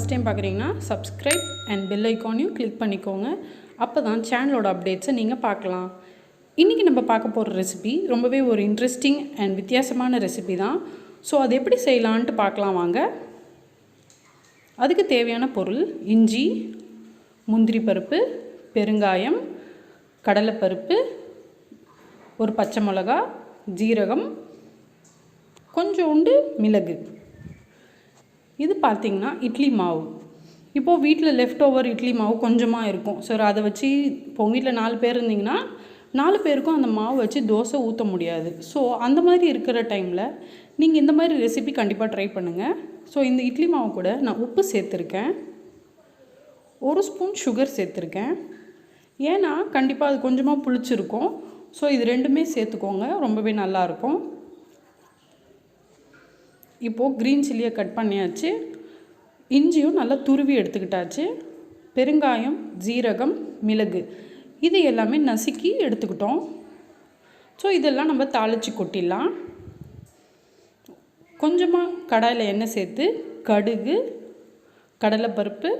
First time பார்க்குறீங்கன்னா subscribe and bell ஐக்கானையும் click பண்ணிக்கோங்க. அப்போ தான் சேனலோட அப்டேட்ஸை நீங்கள் பார்க்கலாம். இன்றைக்கி நம்ம பார்க்க போகிற ரெசிபி ரொம்பவே ஒரு இன்ட்ரெஸ்டிங் அண்ட் வித்தியாசமான ரெசிபி தான். ஸோ அது எப்படி செய்யலான்ட்டு பார்க்கலாம் வாங்க. அதுக்கு தேவையான பொருள் இஞ்சி, முந்திரி பருப்பு, பெருங்காயம், கடலைப்பருப்பு, ஒரு பச்சை மிளகா, ஜீரகம், கொஞ்சோண்டு மிளகு. இது பார்த்திங்கன்னா இட்லி மாவு. இப்போது வீட்டில் லெஃப்ட் ஓவர் இட்லி மாவு கொஞ்சமாக இருக்கும். ஸோ அதை வச்சு இப்போ உங்கள் வீட்டில் 4 பேர் இருந்திங்கன்னா 4 பேருக்கும் அந்த மாவு வச்சு தோசை ஊற்ற முடியாது. ஸோ அந்த மாதிரி இருக்கிற டைமில் நீங்கள் இந்த மாதிரி ரெசிபி கண்டிப்பாக ட்ரை பண்ணுங்கள். ஸோ இந்த இட்லி மாவு கூட நான் உப்பு சேர்த்துருக்கேன், 1 ஸ்பூன் சுகர் சேர்த்துருக்கேன். ஏன்னா கண்டிப்பாக அது கொஞ்சமாக புளிச்சிருக்கும். ஸோ இது ரெண்டுமே சேர்த்துக்கோங்க, ரொம்பவே நல்லாயிருக்கும். இப்போது க்ரீன் சில்லியை கட் பண்ணியாச்சு, இஞ்சியும் நல்லா துருவி எடுத்துக்கிட்டாச்சு, பெருங்காயம், ஜீரகம், மிளகு இது எல்லாமே நசுக்கி எடுத்துக்கிட்டோம். ஸோ இதெல்லாம் நம்ம தாளித்து கொட்டிடலாம். கொஞ்சமாக கடாயில் எண்ணெய் சேர்த்து கடுகு, கடலைப்பருப்பு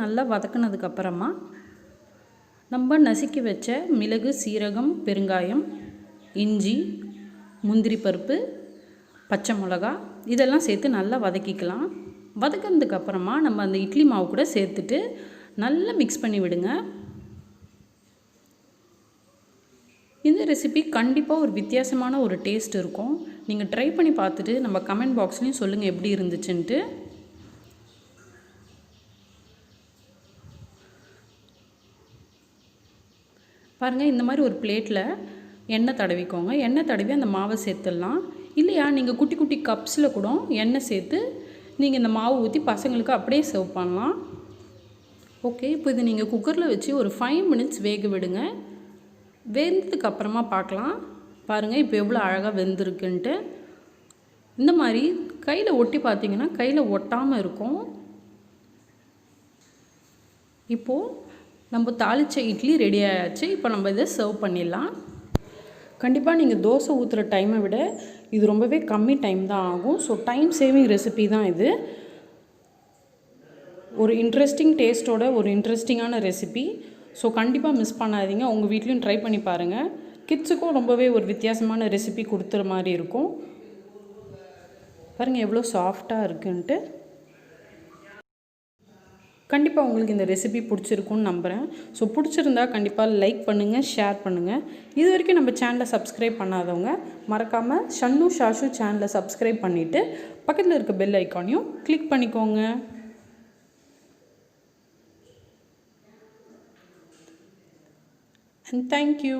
நல்லா வதக்கினதுக்கப்புறமா நம்ம நசுக்கி வச்ச மிளகு, சீரகம், பெருங்காயம், இஞ்சி, முந்திரி பருப்பு, பச்சை மிளகா இதெல்லாம் சேர்த்து நல்லா வதக்கிக்கலாம். வதக்கினதுக்கப்புறமா நம்ம அந்த இட்லி மாவு கூட சேர்த்துட்டு நல்லா மிக்ஸ் பண்ணி விடுங்க. இந்த ரெசிபி கண்டிப்பாக ஒரு வித்தியாசமான ஒரு டேஸ்ட் இருக்கும். நீங்கள் ட்ரை பண்ணி பார்த்துட்டு நம்ம கமெண்ட் பாக்ஸ்லேயும் சொல்லுங்கள் எப்படி இருந்துச்சுன்ட்டு. பாருங்கள், இந்த மாதிரி ஒரு பிளேட்டில் எண்ணெய் தடவிக்கோங்க. எண்ணெய் தடவி அந்த மாவை சேர்த்துடலாம். இல்லையா நீங்கள் குட்டி குட்டி கப்ஸில் கூட எண்ணெய் சேர்த்து நீங்கள் இந்த மாவு ஊற்றி பசங்களுக்கு அப்படியே சர்வ் பண்ணலாம். ஓகே, இப்போ இது நீங்கள் குக்கரில் வச்சு ஒரு 5 மினிட்ஸ் வேக விடுங்க. வெந்ததுக்கு அப்புறமா பார்க்கலாம். பாருங்கள் இப்போ எவ்வளோ அழகாக வெந்திருக்குன்ட்டு. இந்த மாதிரி கையில் ஒட்டி பார்த்தீங்கன்னா கையில் ஒட்டாமல் இருக்கும். இப்போது நம்ம தாளித்த இட்லி ரெடி ஆயாச்சு. இப்போ நம்ம இதை சர்வ் பண்ணிடலாம். கண்டிப்பாக நீங்கள் தோசை ஊற்றுற டைமை விட இது ரொம்பவே கம்மி டைம் தான் ஆகும். ஸோ டைம் சேவிங் ரெசிபி தான் இது. ஒரு இன்ட்ரெஸ்டிங் டேஸ்ட்டோட ஒரு இன்ட்ரெஸ்டிங்கான ரெசிபி. ஸோ கண்டிப்பாக மிஸ் பண்ணாதீங்க. உங்கள் வீட்லேயும் ட்ரை பண்ணி பாருங்கள். கிட்ஸுக்கும் ரொம்பவே ஒரு வித்தியாசமான ரெசிபி கொடுத்துற மாதிரி இருக்கும். பாருங்கள் எவ்வளோ சாஃப்டாக இருக்குன்ட்டு. கண்டிப்பாக உங்களுக்கு இந்த ரெசிபி பிடிச்சிருக்குன்னு நம்புகிறேன். ஸோ பிடிச்சிருந்தா கண்டிப்பாக லைக் பண்ணுங்கள், ஷேர் பண்ணுங்கள். இது வரைக்கும் நம்ம சேனலை சப்ஸ்கிரைப் பண்ணாதவங்க மறக்காமல் ShanuShashu சேனலை சப்ஸ்கிரைப் பண்ணிவிட்டு பக்கத்தில் இருக்க பெல் ஐக்கானையும் கிளிக் பண்ணிக்கோங்க. And thank you.